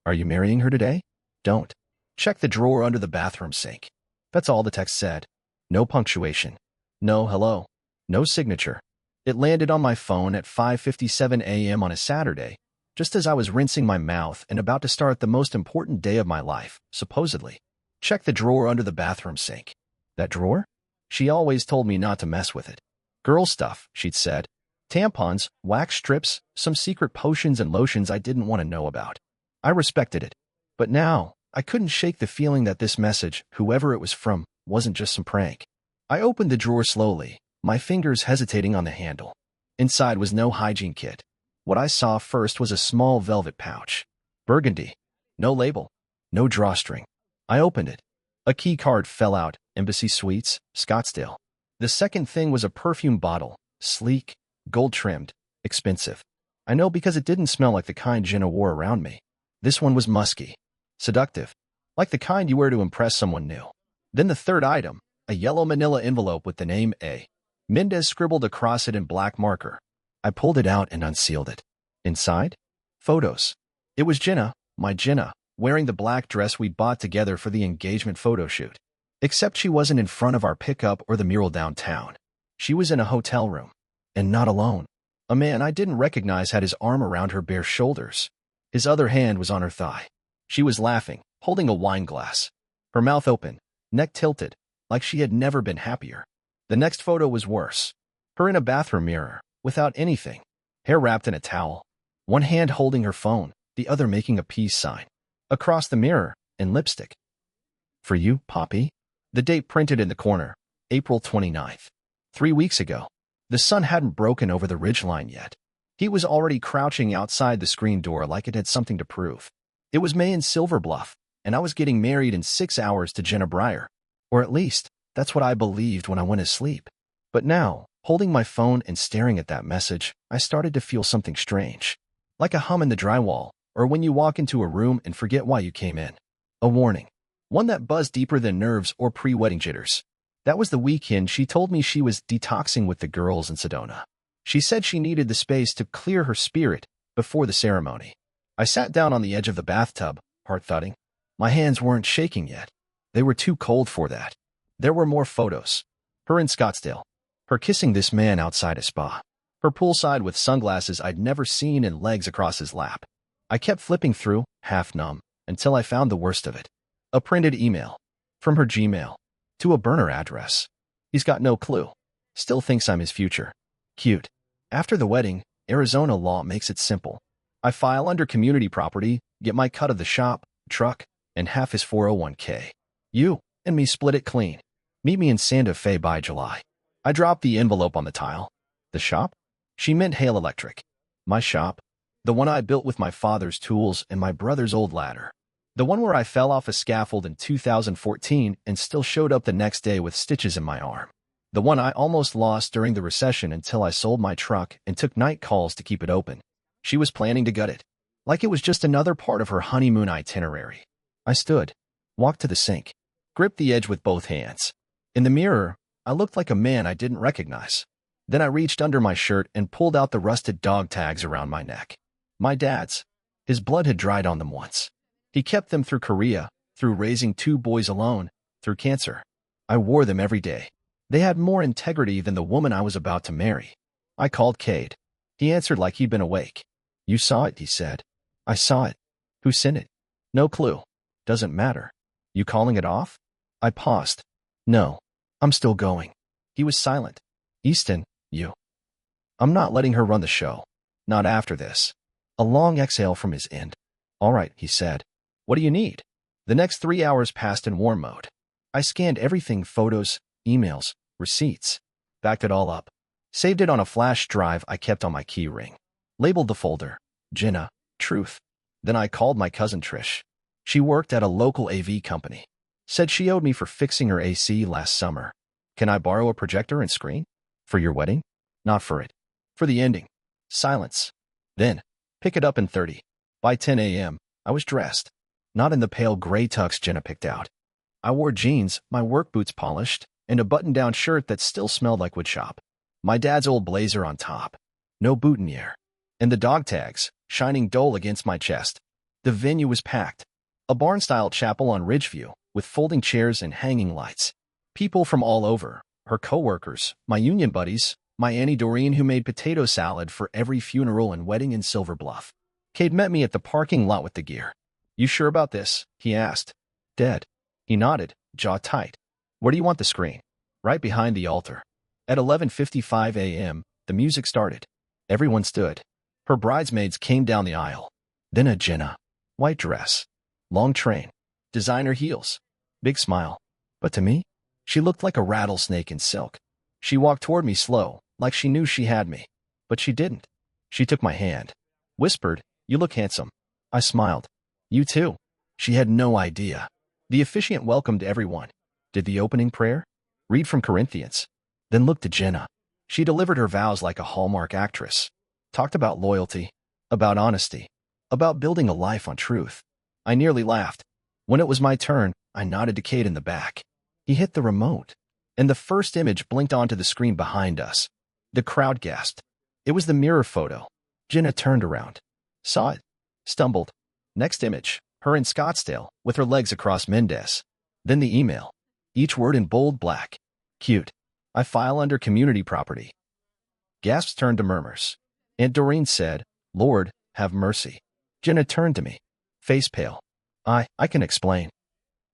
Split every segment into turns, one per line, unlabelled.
Are you marrying her today? Don't. Check the drawer under the bathroom sink. That's all the text said. No punctuation. No hello. No signature. It landed on my phone at 5:57 a.m. on a Saturday, just as I was rinsing my mouth and about to start the most important day of my life, supposedly. Check the drawer under the bathroom sink. That drawer? She always told me not to mess with it. Girl stuff, she'd said. Tampons, wax strips, some secret potions and lotions I didn't want to know about. I respected it. But now, I couldn't shake the feeling that this message, whoever it was from, wasn't just some prank. I opened the drawer slowly, my fingers hesitating on the handle. Inside was no hygiene kit. What I saw first was a small velvet pouch. Burgundy. No label. No drawstring. I opened it. A key card fell out, Embassy Suites, Scottsdale. The second thing was a perfume bottle, sleek, gold-trimmed, expensive. I know because it didn't smell like the kind Jenna wore around me. This one was musky. Seductive. Like the kind you wear to impress someone new. Then the third item, a yellow manila envelope with the name A. Mendez scribbled across it in black marker. I pulled it out and unsealed it. Inside? Photos. It was Jenna, my Jenna, wearing the black dress we bought together for the engagement photo shoot. Except she wasn't in front of our pickup or the mural downtown. She was in a hotel room. And not alone. A man I didn't recognize had his arm around her bare shoulders. His other hand was on her thigh. She was laughing, holding a wine glass. Her mouth open, neck tilted, like she had never been happier. The next photo was worse. Her in a bathroom mirror, without anything. Hair wrapped in a towel. One hand holding her phone, the other making a peace sign. Across the mirror, in lipstick. For you, Poppy? The date printed in the corner, April 29th. 3 weeks ago. The sun hadn't broken over the ridgeline yet. He was already crouching outside the screen door like it had something to prove. It was May in Silver Bluff, and I was getting married in 6 hours to Jenna Breyer. Or at least, that's what I believed when I went to sleep. But now, holding my phone and staring at that message, I started to feel something strange. Like a hum in the drywall, or when you walk into a room and forget why you came in. A warning. One that buzzed deeper than nerves or pre-wedding jitters. That was the weekend she told me she was detoxing with the girls in Sedona. She said she needed the space to clear her spirit before the ceremony. I sat down on the edge of the bathtub, heart thudding. My hands weren't shaking yet. They were too cold for that. There were more photos. Her in Scottsdale. Her kissing this man outside a spa. Her poolside with sunglasses I'd never seen and legs across his lap. I kept flipping through, half numb, until I found the worst of it. A printed email. From her Gmail. To a burner address. He's got no clue. Still thinks I'm his future. Cute. After the wedding, Arizona law makes it simple. I file under community property, get my cut of the shop, truck, and half his 401k. You and me split it clean. Meet me in Santa Fe by July. I dropped the envelope on the tile. The shop? She meant Hale Electric. My shop? The one I built with my father's tools and my brother's old ladder. The one where I fell off a scaffold in 2014 and still showed up the next day with stitches in my arm. The one I almost lost during the recession until I sold my truck and took night calls to keep it open. She was planning to gut it. Like it was just another part of her honeymoon itinerary. I stood, walked to the sink, gripped the edge with both hands. In the mirror, I looked like a man I didn't recognize. Then I reached under my shirt and pulled out the rusted dog tags around my neck. My dad's. His blood had dried on them once. He kept them through Korea, through raising 2 boys alone, through cancer. I wore them every day. They had more integrity than the woman I was about to marry. I called Cade. He answered like he'd been awake. You saw it, he said. I saw it. Who sent it? No clue. Doesn't matter. You calling it off? I paused. No. I'm still going. He was silent. Easton, you. I'm not letting her run the show. Not after this. A long exhale from his end. All right, he said. What do you need? The next 3 hours passed in warm mode. I scanned everything, photos, emails, receipts. Backed it all up. Saved it on a flash drive I kept on my key ring. Labeled the folder, Jenna, Truth. Then I called my cousin Trish. She worked at a local AV company. Said she owed me for fixing her AC last summer. Can I borrow a projector and screen? For your wedding? Not for it. For the ending. Silence. Then, pick it up in 30. By 10 a.m., I was dressed. Not in the pale gray tux Jenna picked out. I wore jeans, my work boots polished, and a button-down shirt that still smelled like woodshop. My dad's old blazer on top. No boutonniere. And the dog tags, shining dull against my chest. The venue was packed. A barn-style chapel on Ridgeview, with folding chairs and hanging lights. People from all over, her co-workers, my union buddies, my Auntie Doreen who made potato salad for every funeral and wedding in Silver Bluff. Cade met me at the parking lot with the gear. "You sure about this?" he asked. "Dead." He nodded, jaw tight. "Where do you want the screen?" "Right behind the altar." At 11:55 a.m., the music started. Everyone stood. Her bridesmaids came down the aisle. Then a Jenna. White dress. Long train. Designer heels. Big smile. But to me, she looked like a rattlesnake in silk. She walked toward me slow, like she knew she had me. But she didn't. She took my hand. Whispered, "You look handsome." I smiled. "You too." She had no idea. The officiant welcomed everyone. Did the opening prayer. Read from Corinthians. Then looked to Jenna. She delivered her vows like a Hallmark actress. Talked about loyalty. About honesty. About building a life on truth. I nearly laughed. When it was my turn, I nodded to Cade in the back. He hit the remote. And the first image blinked onto the screen behind us. The crowd gasped. It was the mirror photo. Jenna turned around. Saw it. Stumbled. Next image. Her in Scottsdale, with her legs across Mendez. Then the email. Each word in bold black. Cute. I file under community property. Gasps turned to murmurs. Aunt Doreen said, "Lord, have mercy." Jenna turned to me. Face pale. I can explain."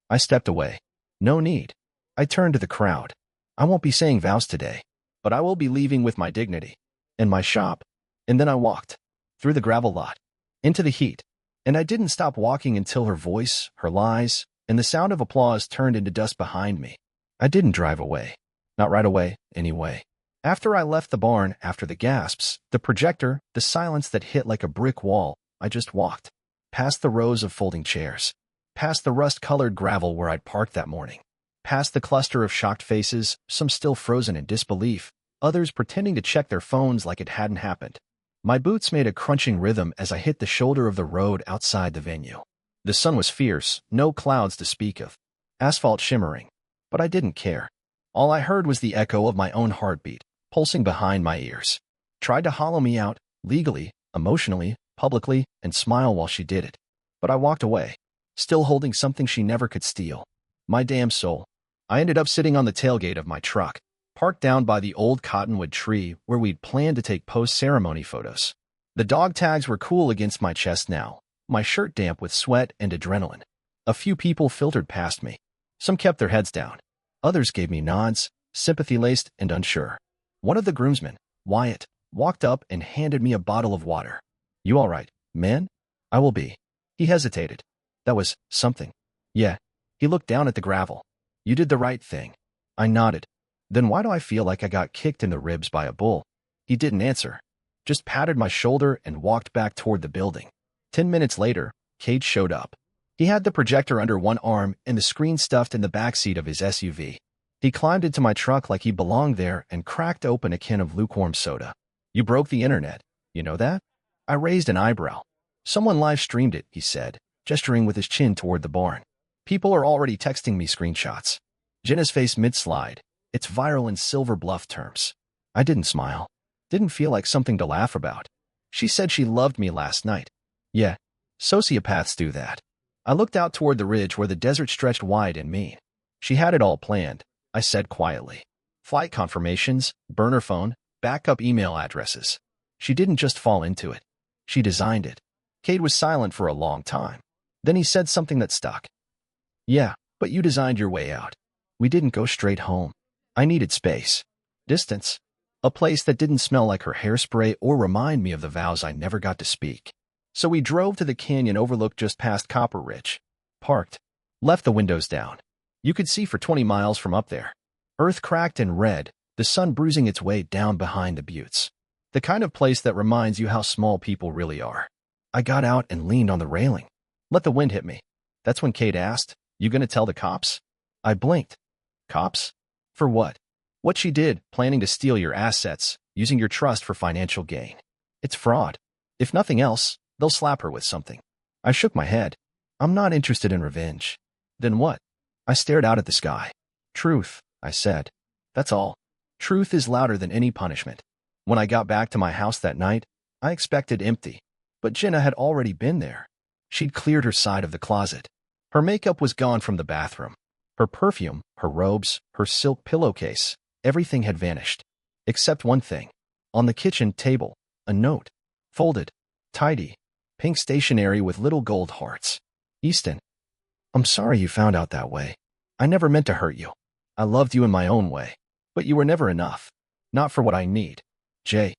I stepped away. "No need." I turned to the crowd. "I won't be saying vows today, but I will be leaving with my dignity. And my shop." And then I walked. Through the gravel lot. Into the heat. And I didn't stop walking until her voice, her lies, and the sound of applause turned into dust behind me. I didn't drive away. Not right away, anyway. After I left the barn, after the gasps, the projector, the silence that hit like a brick wall, I just walked. Past the rows of folding chairs. Past the rust-colored gravel where I'd parked that morning. Past the cluster of shocked faces, some still frozen in disbelief, others pretending to check their phones like it hadn't happened. My boots made a crunching rhythm as I hit the shoulder of the road outside the venue. The sun was fierce, no clouds to speak of. Asphalt shimmering. But I didn't care. All I heard was the echo of my own heartbeat, pulsing behind my ears. Tried to hollow me out, legally, emotionally, publicly, and smile while she did it. But I walked away, still holding something she never could steal. My damn soul. I ended up sitting on the tailgate of my truck, parked down by the old cottonwood tree where we'd planned to take post-ceremony photos. The dog tags were cool against my chest now, my shirt damp with sweat and adrenaline. A few people filtered past me. Some kept their heads down. Others gave me nods, sympathy-laced and unsure. One of the groomsmen, Wyatt, walked up and handed me a bottle of water. "You all right, man?" "I will be." He hesitated. That was something. "Yeah." He looked down at the gravel. "You did the right thing." I nodded. "Then why do I feel like I got kicked in the ribs by a bull?" He didn't answer. Just patted my shoulder and walked back toward the building. 10 minutes later, Cade showed up. He had the projector under one arm and the screen stuffed in the backseat of his SUV. He climbed into my truck like he belonged there and cracked open a can of lukewarm soda. "You broke the internet. You know that?" I raised an eyebrow. "Someone live-streamed it," he said, gesturing with his chin toward the barn. "People are already texting me screenshots." Jenna's face mid-slide. It's viral in Silver Bluff terms. I didn't smile. Didn't feel like something to laugh about. She said she loved me last night. Yeah, sociopaths do that. I looked out toward the ridge where the desert stretched wide and mean. She had it all planned, I said quietly. Flight confirmations, burner phone, backup email addresses. She didn't just fall into it. She designed it. Cade was silent for a long time. Then he said something that stuck. "Yeah, but you designed your way out. We didn't go straight home. I needed space. Distance. A place that didn't smell like her hairspray or remind me of the vows I never got to speak. So we drove to the canyon overlooked just past Copper Ridge. Parked. Left the windows down. You could see for 20 miles from up there. Earth cracked and red, the sun bruising its way down behind the buttes. The kind of place that reminds you how small people really are. I got out and leaned on the railing. Let the wind hit me. That's when Cade asked, "You gonna tell the cops?" I blinked. "Cops? For what?" "What she did, planning to steal your assets, using your trust for financial gain. It's fraud. If nothing else, they'll slap her with something." I shook my head. "I'm not interested in revenge." "Then what?" I stared out at the sky. "Truth," I said. "That's all. Truth is louder than any punishment." When I got back to my house that night, I expected empty. But Jenna had already been there. She'd cleared her side of the closet. Her makeup was gone from the bathroom. Her perfume, her robes, her silk pillowcase, everything had vanished. Except one thing. On the kitchen table, a note. Folded. Tidy. Pink stationery with little gold hearts. Easton. I'm sorry you found out that way. I never meant to hurt you. I loved you in my own way. But you were never enough. Not for what I need. Jay.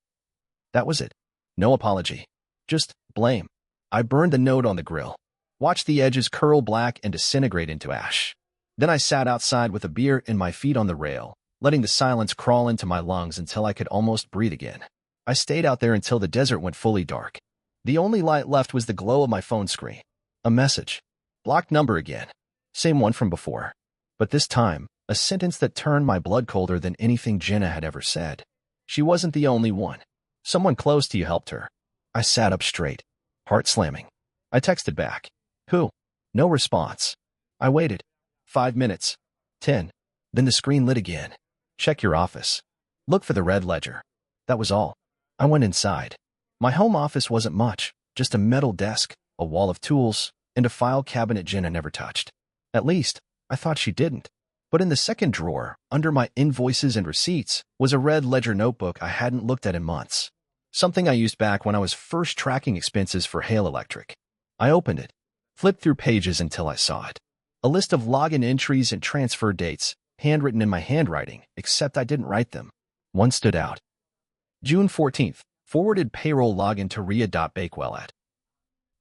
That was it. No apology. Just blame. I burned the note on the grill. Watched the edges curl black and disintegrate into ash. Then I sat outside with a beer and my feet on the rail, letting the silence crawl into my lungs until I could almost breathe again. I stayed out there until the desert went fully dark. The only light left was the glow of my phone screen. A message. Blocked number again. Same one from before. But this time, a sentence that turned my blood colder than anything Jenna had ever said. She wasn't the only one. Someone close to you helped her. I sat up straight, heart slamming. I texted back. Who? No response. I waited. 5 minutes. 10. Then the screen lit again. Check your office. Look for the red ledger. That was all. I went inside. My home office wasn't much, just a metal desk, a wall of tools, and a file cabinet Jenna never touched. At least, I thought she didn't. But in the second drawer, under my invoices and receipts, was a red ledger notebook I hadn't looked at in months. Something I used back when I was first tracking expenses for Hale Electric. I opened it, flipped through pages until I saw it. A list of login entries and transfer dates, handwritten in my handwriting, except I didn't write them. One stood out. June 14th, forwarded payroll login to Rhea.Bakewell at.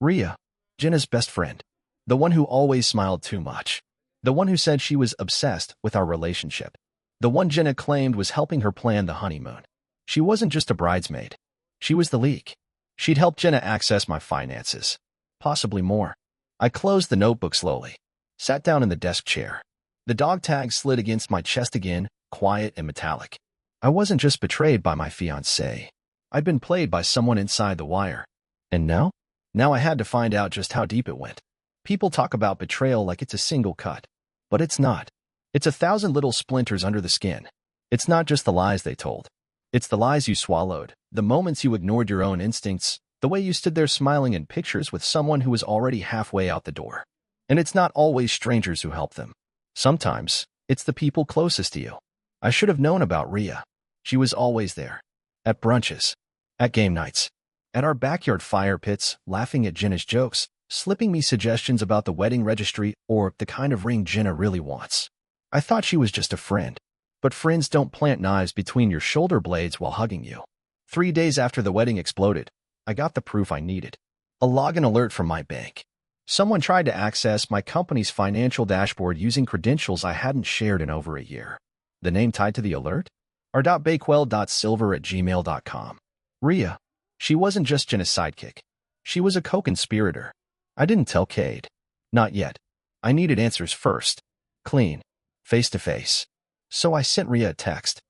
Rhea, Jenna's best friend. The one who always smiled too much. The one who said she was obsessed with our relationship. The one Jenna claimed was helping her plan the honeymoon. She wasn't just a bridesmaid. She was the leak. She'd helped Jenna access my finances. Possibly more. I closed the notebook slowly. Sat down in the desk chair. The dog tag slid against my chest again, quiet and metallic. I wasn't just betrayed by my fiancé. I'd been played by someone inside the wire. And now? Now I had to find out just how deep it went. People talk about betrayal like it's a single cut. But it's not. It's 1,000 little splinters under the skin. It's not just the lies they told. It's the lies you swallowed, the moments you ignored your own instincts, the way you stood there smiling in pictures with someone who was already halfway out the door. And it's not always strangers who help them. Sometimes, it's the people closest to you. I should have known about Rhea. She was always there. At brunches. At game nights. At our backyard fire pits, laughing at Jenna's jokes, slipping me suggestions about the wedding registry or the kind of ring Jenna really wants. I thought she was just a friend. But friends don't plant knives between your shoulder blades while hugging you. 3 days after the wedding exploded, I got the proof I needed. A login alert from my bank. Someone tried to access my company's financial dashboard using credentials I hadn't shared in over a year. The name tied to the alert? r.bakewell.silver@gmail.com. Rhea. She wasn't just Jenna's sidekick. She was a co-conspirator. I didn't tell Cade. Not yet. I needed answers first. Clean. Face-to-face. So I sent Rhea a text.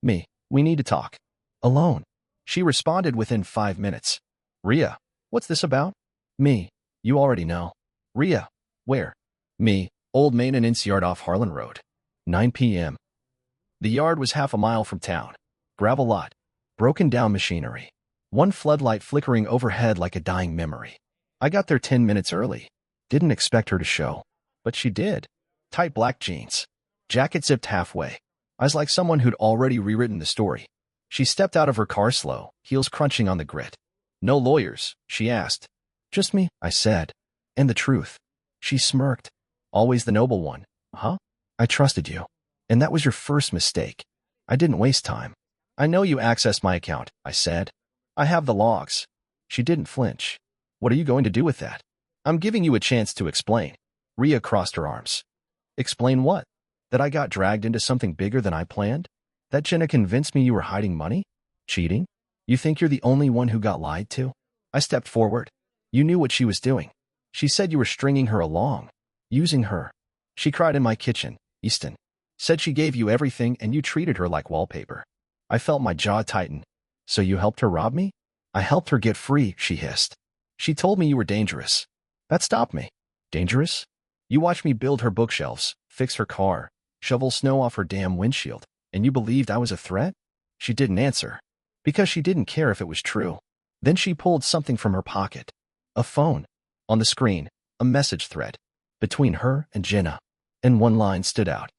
Me. We need to talk. Alone. She responded within 5 minutes. Rhea. What's this about? Me. You already know. Rhea. Where? Me. Old maintenance yard off Harlan Road. 9 p.m. The yard was half a mile from town. Gravel lot. Broken down machinery. One floodlight flickering overhead like a dying memory. I got there 10 minutes early. Didn't expect her to show. But she did. Tight black jeans. Jacket zipped halfway. Eyes like someone who'd already rewritten the story. She stepped out of her car slow, heels crunching on the grit. No lawyers, she asked. Just me, I said. And the truth. She smirked. Always the noble one. Huh? I trusted you. And that was your first mistake. I didn't waste time. I know you accessed my account, I said. I have the logs. She didn't flinch. What are you going to do with that? I'm giving you a chance to explain. Rhea crossed her arms. Explain what? That I got dragged into something bigger than I planned? That Jenna convinced me you were hiding money? Cheating? You think you're the only one who got lied to? I stepped forward. You knew what she was doing. She said you were stringing her along. Using her. She cried in my kitchen, Easton. Said she gave you everything and you treated her like wallpaper. I felt my jaw tighten. So you helped her rob me? I helped her get free, she hissed. She told me you were dangerous. That stopped me. Dangerous? You watched me build her bookshelves, fix her car, shovel snow off her damn windshield, and you believed I was a threat? She didn't answer. Because she didn't care if it was true. Then she pulled something from her pocket. A phone. On the screen, a message thread between her and Jenna, and one line stood out.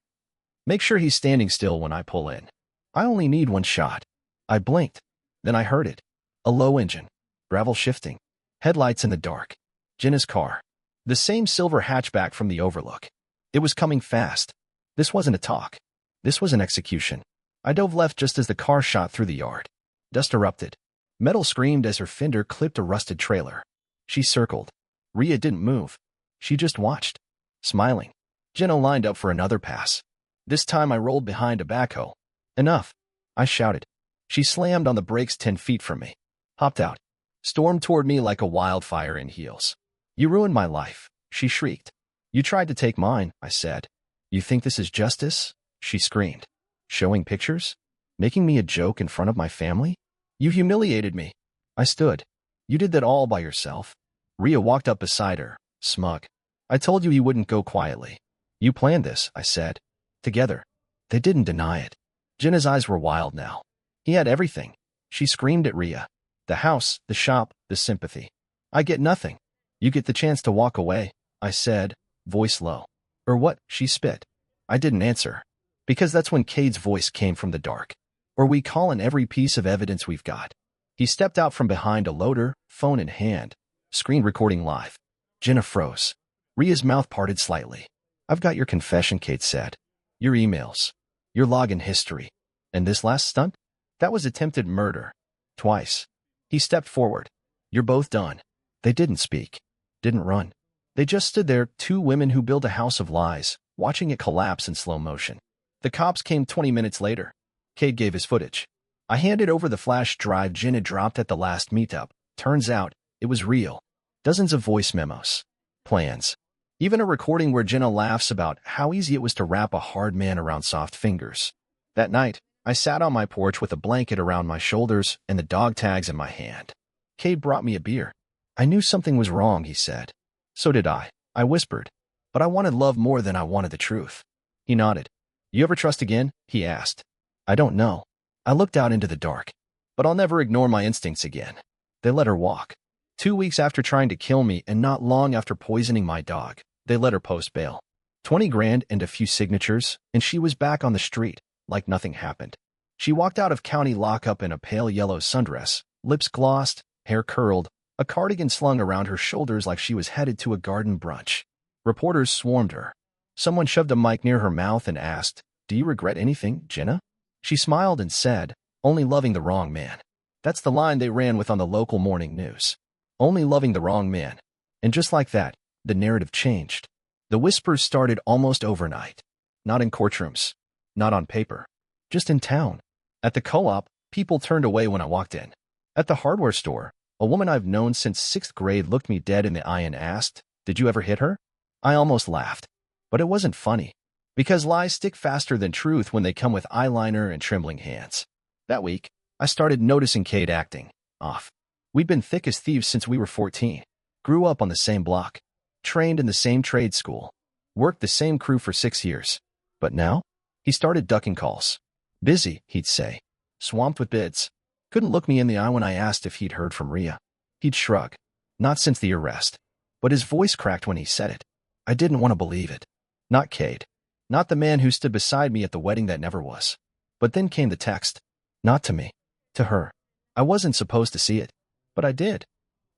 Make sure he's standing still when I pull in. I only need one shot. I blinked. Then I heard it. A low engine, gravel shifting, headlights in the dark. Jenna's car. The same silver hatchback from the overlook. It was coming fast. This wasn't a talk. This was an execution. I dove left just as the car shot through the yard. Dust erupted. Metal screamed as her fender clipped a rusted trailer. She circled. Rhea didn't move. She just watched, smiling. Jenna lined up for another pass. This time I rolled behind a backhoe. Enough, I shouted. She slammed on the brakes 10 feet from me. Hopped out. Stormed toward me like a wildfire in heels. You ruined my life, she shrieked. You tried to take mine, I said. You think this is justice? She screamed. Showing pictures? Making me a joke in front of my family? You humiliated me. I stood. You did that all by yourself. Rhea walked up beside her, smug. I told you wouldn't go quietly. You planned this, I said. Together. They didn't deny it. Jenna's eyes were wild now. He had everything. She screamed at Rhea. The house, the shop, the sympathy. I get nothing. You get the chance to walk away, I said, voice low. Or what? She spit. I didn't answer. Because that's when Cade's voice came from the dark. Or we call in every piece of evidence we've got. He stepped out from behind a loader, phone in hand, screen recording live. Jenna froze. Rhea's mouth parted slightly. I've got your confession, Cade said. Your emails. Your login history. And this last stunt? That was attempted murder. Twice. He stepped forward. You're both done. They didn't speak. Didn't run. They just stood there, two women who built a house of lies, watching it collapse in slow motion. The cops came 20 minutes later. Cade gave his footage. I handed over the flash drive Jenna dropped at the last meetup. Turns out, it was real. Dozens of voice memos. Plans. Even a recording where Jenna laughs about how easy it was to wrap a hard man around soft fingers. That night, I sat on my porch with a blanket around my shoulders and the dog tags in my hand. Cade brought me a beer. I knew something was wrong, he said. So did I whispered. But I wanted love more than I wanted the truth. He nodded. You ever trust again? He asked. I don't know. I looked out into the dark. But I'll never ignore my instincts again. They let her walk. 2 weeks after trying to kill me and not long after poisoning my dog, they let her post bail. 20 grand and a few signatures, and she was back on the street, like nothing happened. She walked out of county lockup in a pale yellow sundress, lips glossed, hair curled, a cardigan slung around her shoulders like she was headed to a garden brunch. Reporters swarmed her. Someone shoved a mic near her mouth and asked, Do you regret anything, Jenna? She smiled and said, Only loving the wrong man. That's the line they ran with on the local morning news. Only loving the wrong man. And just like that, the narrative changed. The whispers started almost overnight. Not in courtrooms. Not on paper. Just in town. At the co-op, people turned away when I walked in. At the hardware store, a woman I've known since 6th grade looked me dead in the eye and asked, Did you ever hit her? I almost laughed. But it wasn't funny. Because lies stick faster than truth when they come with eyeliner and trembling hands. That week, I started noticing Cade acting off. We'd been thick as thieves since we were 14. Grew up on the same block. Trained in the same trade school. Worked the same crew for 6 years. But now, he started ducking calls. Busy, he'd say. Swamped with bids. Couldn't look me in the eye when I asked if he'd heard from Rhea. He'd shrug. Not since the arrest. But his voice cracked when he said it. I didn't want to believe it. Not Cade. Not the man who stood beside me at the wedding that never was. But then came the text. Not to me. To her. I wasn't supposed to see it. But I did.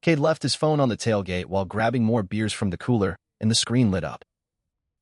Cade left his phone on the tailgate while grabbing more beers from the cooler, and the screen lit up.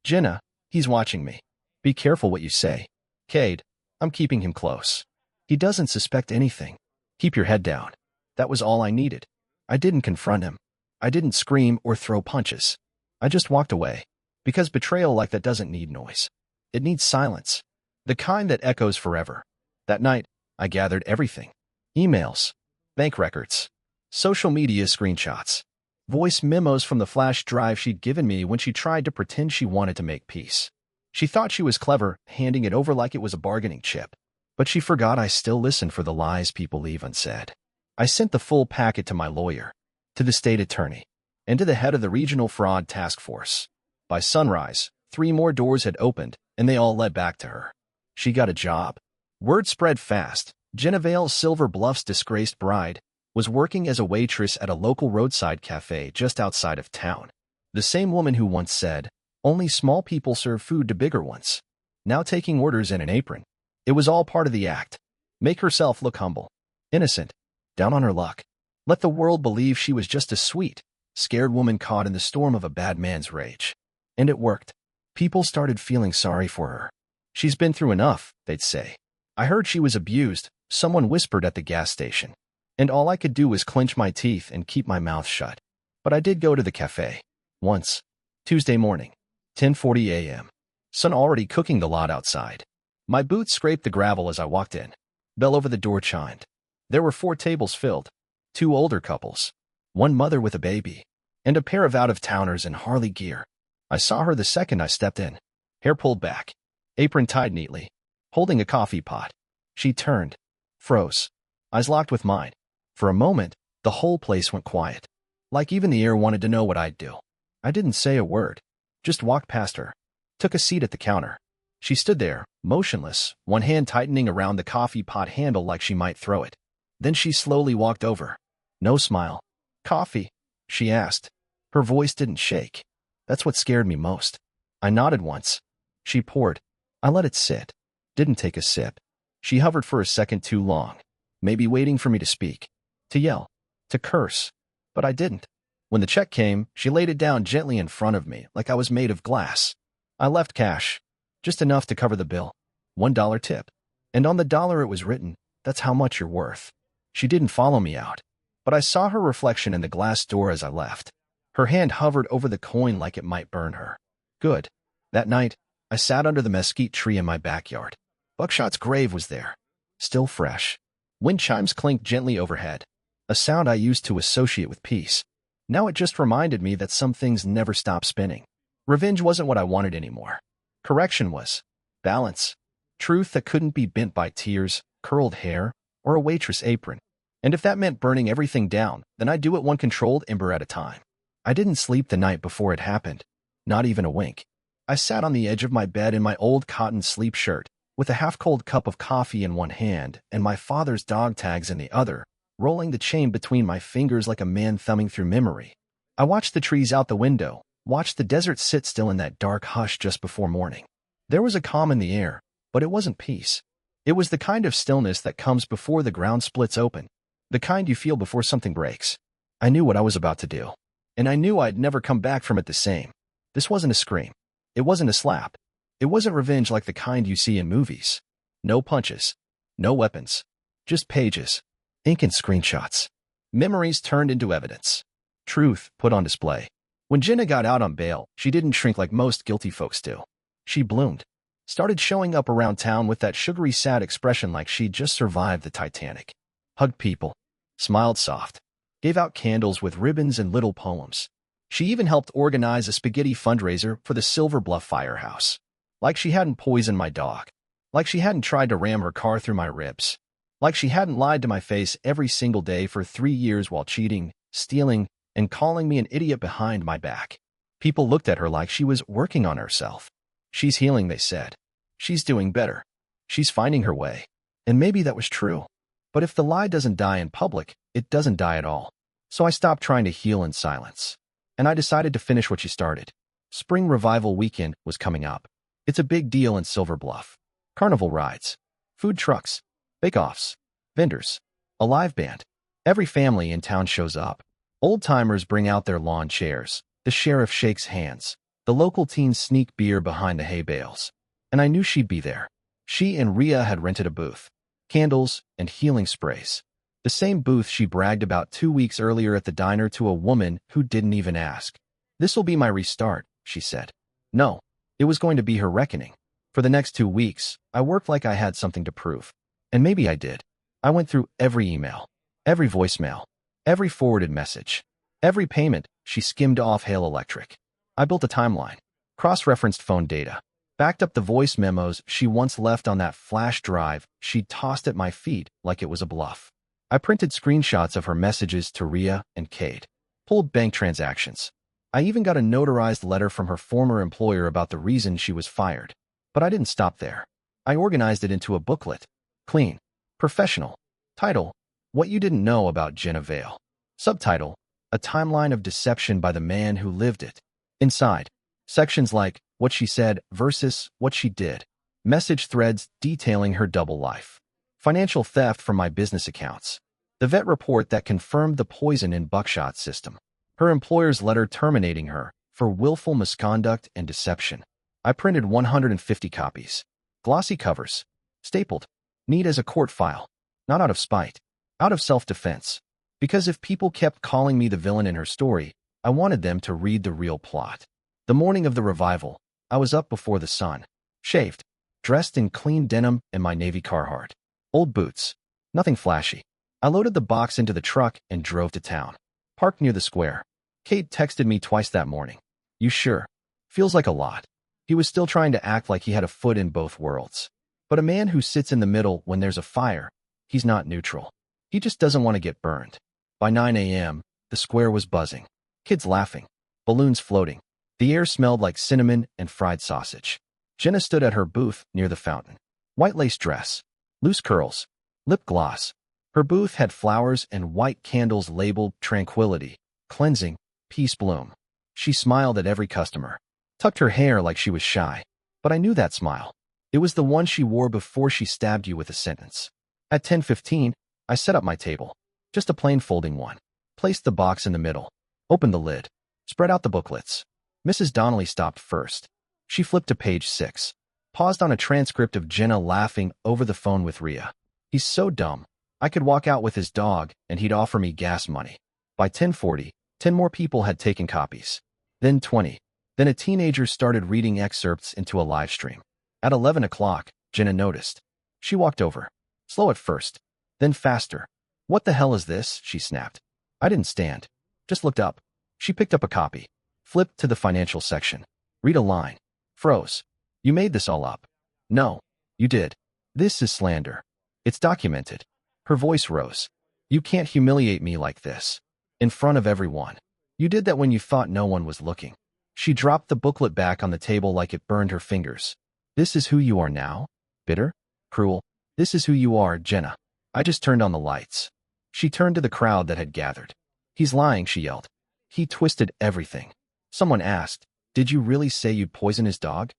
Jenna, he's watching me. Be careful what you say. Cade, I'm keeping him close. He doesn't suspect anything. Keep your head down. That was all I needed. I didn't confront him. I didn't scream or throw punches. I just walked away. Because betrayal like that doesn't need noise. It needs silence. The kind that echoes forever. That night, I gathered everything. Emails. Bank records. Social media screenshots. Voice memos from the flash drive she'd given me when she tried to pretend she wanted to make peace. She thought she was clever, handing it over like it was a bargaining chip. But she forgot I still listen for the lies people leave unsaid. I sent the full packet to my lawyer, to the state attorney, and to the head of the regional fraud task force. By sunrise, 3 more doors had opened, and they all led back to her. She got a job. Word spread fast. Jenna Vale's Silver Bluff's disgraced bride, was working as a waitress at a local roadside cafe just outside of town. The same woman who once said, "Only small people serve food to bigger ones," now taking orders in an apron. It was all part of the act. Make herself look humble, innocent, down on her luck. Let the world believe she was just a sweet, scared woman caught in the storm of a bad man's rage. And it worked. People started feeling sorry for her. "She's been through enough," they'd say. "I heard she was abused," someone whispered at the gas station. And all I could do was clench my teeth and keep my mouth shut. But I did go to the cafe. Once. Tuesday morning. 10:40 a.m. Sun already cooking the lot outside. My boots scraped the gravel as I walked in. Bell over the door chimed. There were 4 tables filled. 2 older couples. 1 mother with a baby. And a pair of out-of-towners in Harley gear. I saw her the second I stepped in. Hair pulled back. Apron tied neatly. Holding a coffee pot. She turned. Froze. Eyes locked with mine. For a moment, the whole place went quiet. Like even the air wanted to know what I'd do. I didn't say a word. Just walked past her. Took a seat at the counter. She stood there, motionless, one hand tightening around the coffee pot handle like she might throw it. Then she slowly walked over. No smile. "Coffee?" she asked. Her voice didn't shake. That's what scared me most. I nodded once. She poured. I let it sit. Didn't take a sip. She hovered for a second too long. Maybe waiting for me to speak. To yell. To curse. But I didn't. When the check came, she laid it down gently in front of me like I was made of glass. I left cash. Just enough to cover the bill. $1 tip. And on the dollar it was written, "That's how much you're worth." She didn't follow me out. But I saw her reflection in the glass door as I left. Her hand hovered over the coin like it might burn her. Good. That night, I sat under the mesquite tree in my backyard. Buckshot's grave was there. Still fresh. Wind chimes clinked gently overhead. A sound I used to associate with peace. Now it just reminded me that some things never stop spinning. Revenge wasn't what I wanted anymore. Correction was. Balance. Truth that couldn't be bent by tears, curled hair, or a waitress apron. And if that meant burning everything down, then I'd do it one controlled ember at a time. I didn't sleep the night before it happened. Not even a wink. I sat on the edge of my bed in my old cotton sleep shirt, with a half-cold cup of coffee in one hand and my father's dog tags in the other, rolling the chain between my fingers like a man thumbing through memory. I watched the trees out the window, watched the desert sit still in that dark hush just before morning. There was a calm in the air, but it wasn't peace. It was the kind of stillness that comes before the ground splits open, the kind you feel before something breaks. I knew what I was about to do, and I knew I'd never come back from it the same. This wasn't a scream. It wasn't a slap. It wasn't revenge like the kind you see in movies. No punches. No weapons. Just pages. Ink and screenshots. Memories turned into evidence. Truth put on display. When Jenna got out on bail, she didn't shrink like most guilty folks do. She bloomed. Started showing up around town with that sugary sad expression like she'd just survived the Titanic. Hugged people. Smiled soft. Gave out candles with ribbons and little poems. She even helped organize a spaghetti fundraiser for the Silver Bluff firehouse. Like she hadn't poisoned my dog. Like she hadn't tried to ram her car through my ribs. Like she hadn't lied to my face every single day for 3 years while cheating, stealing, and calling me an idiot behind my back. People looked at her like she was working on herself. She's healing, they said. She's doing better. She's finding her way. And maybe that was true. But if the lie doesn't die in public, it doesn't die at all. So I stopped trying to heal in silence. And I decided to finish what she started. Spring Revival Weekend was coming up. It's a big deal in Silver Bluff. Carnival rides. Food trucks. Bake-offs. Vendors. A live band. Every family in town shows up. Old-timers bring out their lawn chairs. The sheriff shakes hands. The local teens sneak beer behind the hay bales. And I knew she'd be there. She and Rhea had rented a booth. Candles and healing sprays. The same booth she bragged about 2 weeks earlier at the diner to a woman who didn't even ask. "This'll be my restart," she said. No, it was going to be her reckoning. For the next 2 weeks, I worked like I had something to prove. And maybe I did. I went through every email, every voicemail, every forwarded message, every payment she skimmed off Hale Electric. I built a timeline, cross-referenced phone data, backed up the voice memos she once left on that flash drive she'd tossed at my feet like it was a bluff. I printed screenshots of her messages to Rhea and Kate, pulled bank transactions. I even got a notarized letter from her former employer about the reason she was fired. But I didn't stop there. I organized it into a booklet. Clean. Professional. Title: What You Didn't Know About Jenna Vale. Subtitle: A Timeline of Deception by the Man Who Lived It. Inside, sections like What She Said versus What She Did. Message threads detailing her double life. Financial theft from my business accounts. The vet report that confirmed the poison in buckshot system. Her employer's letter terminating her for willful misconduct and deception. I printed 150 copies. Glossy covers. Stapled. Neat as a court file. Not out of spite. Out of self-defense. Because if people kept calling me the villain in her story, I wanted them to read the real plot. The morning of the revival, I was up before the sun. Shaved. Dressed in clean denim and my navy Carhartt. Old boots. Nothing flashy. I loaded the box into the truck and drove to town. Parked near the square. Kate texted me twice that morning. You sure? Feels like a lot. He was still trying to act like he had a foot in both worlds. But a man who sits in the middle when there's a fire, he's not neutral. He just doesn't want to get burned. By 9 a.m., the square was buzzing. Kids laughing. Balloons floating. The air smelled like cinnamon and fried sausage. Jenna stood at her booth near the fountain. White lace dress. Loose curls. Lip gloss. Her booth had flowers and white candles labeled Tranquility, Cleansing, Peace Bloom. She smiled at every customer. Tucked her hair like she was shy. But I knew that smile. It was the one she wore before she stabbed you with a sentence. At 10:15, I set up my table. Just a plain folding one. Placed the box in the middle. Opened the lid. Spread out the booklets. Mrs. Donnelly stopped first. She flipped to page 6. Paused on a transcript of Jenna laughing over the phone with Rhea. He's so dumb. I could walk out with his dog and he'd offer me gas money. By 10:40, 10 more people had taken copies. Then 20. Then a teenager started reading excerpts into a live stream. At 11 o'clock, Jenna noticed. She walked over. Slow at first. Then faster. What the hell is this? She snapped. I didn't stand. Just looked up. She picked up a copy. Flipped to the financial section. Read a line. Froze. You made this all up. No. You did. This is slander. It's documented. Her voice rose. You can't humiliate me like this. In front of everyone. You did that when you thought no one was looking. She dropped the booklet back on the table like it burned her fingers. This is who you are now? Bitter? Cruel? This is who you are, Jenna. I just turned on the lights. She turned to the crowd that had gathered. He's lying, she yelled. He twisted everything. Someone asked, did you really say you'd poison his dog?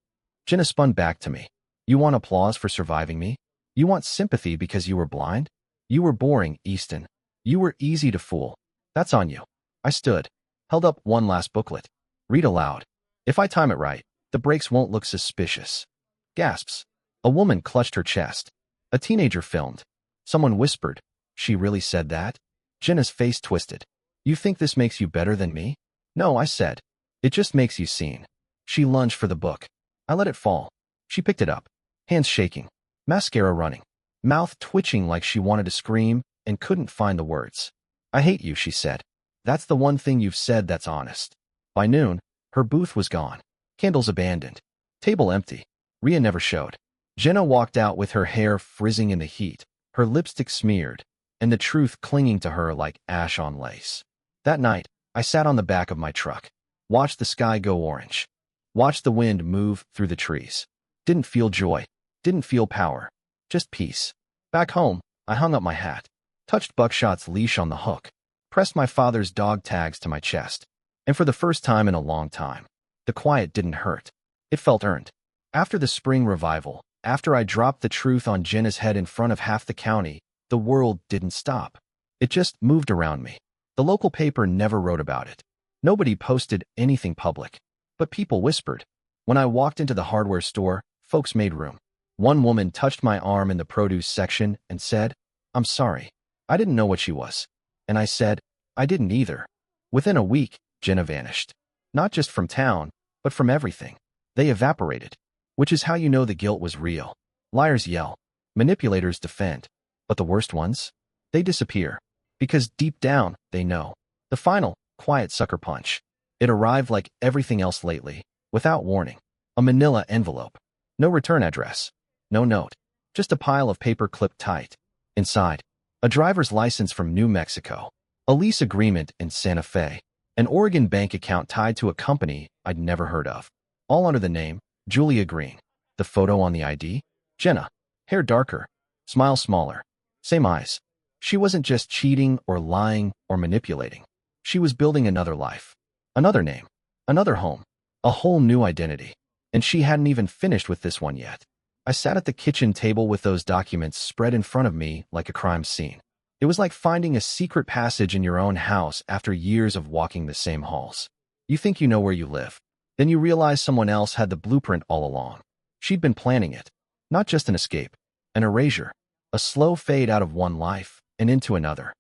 Jenna spun back to me. You want applause for surviving me? You want sympathy because you were blind? You were boring, Easton. You were easy to fool. That's on you. I stood. Held up one last booklet. Read aloud. If I time it right, the breaks won't look suspicious. Gasps. A woman clutched her chest. A teenager filmed. Someone whispered, she really said that? Jenna's face twisted. You think this makes you better than me? No, I said. It just makes you seen. She lunged for the book. I let it fall. She picked it up. Hands shaking. Mascara running. Mouth twitching like she wanted to scream and couldn't find the words. I hate you, she said. That's the one thing you've said that's honest. By noon, her booth was gone. Candles abandoned. Table empty. Rhea never showed. Jenna walked out with her hair frizzing in the heat, her lipstick smeared, and the truth clinging to her like ash on lace. That night, I sat on the back of my truck. Watched the sky go orange. Watched the wind move through the trees. Didn't feel joy. Didn't feel power. Just peace. Back home, I hung up my hat. Touched Buckshot's leash on the hook. Pressed my father's dog tags to my chest. And for the first time in a long time, the quiet didn't hurt. It felt earned. After the spring revival, after I dropped the truth on Jenna's head in front of half the county, the world didn't stop. It just moved around me. The local paper never wrote about it. Nobody posted anything public. But people whispered. When I walked into the hardware store, folks made room. One woman touched my arm in the produce section and said, I'm sorry. I didn't know what she was. And I said, I didn't either. Within a week, Jenna vanished. Not just from town, but from everything. They evaporated. Which is how you know the guilt was real. Liars yell. Manipulators defend. But the worst ones? They disappear. Because deep down, they know. The final, quiet sucker punch. It arrived like everything else lately, without warning. A manila envelope. No return address. No note. Just a pile of paper clipped tight. Inside, a driver's license from New Mexico. A lease agreement in Santa Fe. An Oregon bank account tied to a company I'd never heard of. All under the name, Julia Green. The photo on the ID? Jenna. Hair darker. Smile smaller. Same eyes. She wasn't just cheating or lying or manipulating. She was building another life, another name, another home, a whole new identity. And she hadn't even finished with this one yet. I sat at the kitchen table with those documents spread in front of me like a crime scene. It was like finding a secret passage in your own house after years of walking the same halls. You think you know where you live. Then you realize someone else had the blueprint all along. She'd been planning it. Not just an escape, an erasure, a slow fade out of one life and into another.